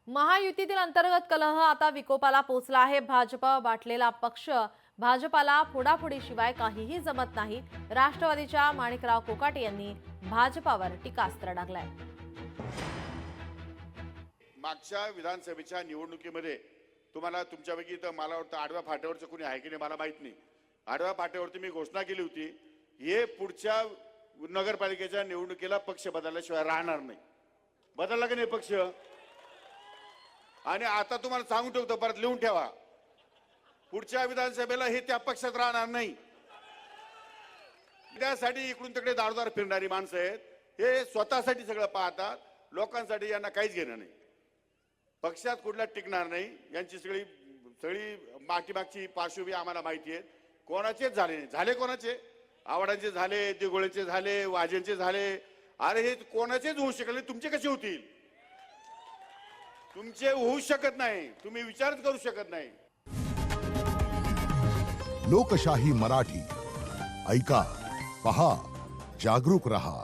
महायुतीतील अंतर्गत कलह आता विकोपाला पोहोचला आहे। भाजप बाटलेला पक्ष, भाजपाला फोडाफोडीशिवाय काहीही जमत नाही। राष्ट्रवादीच्या माणिकराव कोकाटे यांनी भाजपावर टीकास्त्र डागलाय। मागच्या विधानसभेच्या निवडणुकीमध्ये तुम्हाला तुमच्यापैकी तर मला वाटतं आडव्या फाट्यावरचं कोणी आहे की नाही मला माहित नाही। आडव्या फाट्यावरती मी घोषणा केली होती, हे पुढच्या नगरपालिकेच्या निवडणुकीला पक्ष बदलल्याशिवाय राहणार नाही। बदलला की नाही पक्ष? आणि आता तुम्हाला सांगून ठेवतो, परत लिहून ठेवा, पुढच्या विधानसभेला हे त्या पक्षात राहणार नाही। त्यासाठी इकडून तिकडे दारोदार फिरणारी माणसं आहेत, हे स्वतःसाठी सगळं पाहतात, लोकांसाठी यांना काहीच घेणं नाही। पक्षात कुठला टिकणार नाही। यांची सगळी मागची पार्श्वभूमी आम्हाला माहिती आहे। कोणाचेच झाले नाही। झाले कोणाचे? आव्हाडांचे झाले, दिघोळेचे झाले, वाजेंचे झाले। अरे हे कोणाचेच होऊ शकले, तुमचे कसे होतील? तुमचे होऊ शकत नाही, तुम्ही विचारच करू शकत नाही। लोकशाही मराठी ऐका, पहा, जागरूक रहा।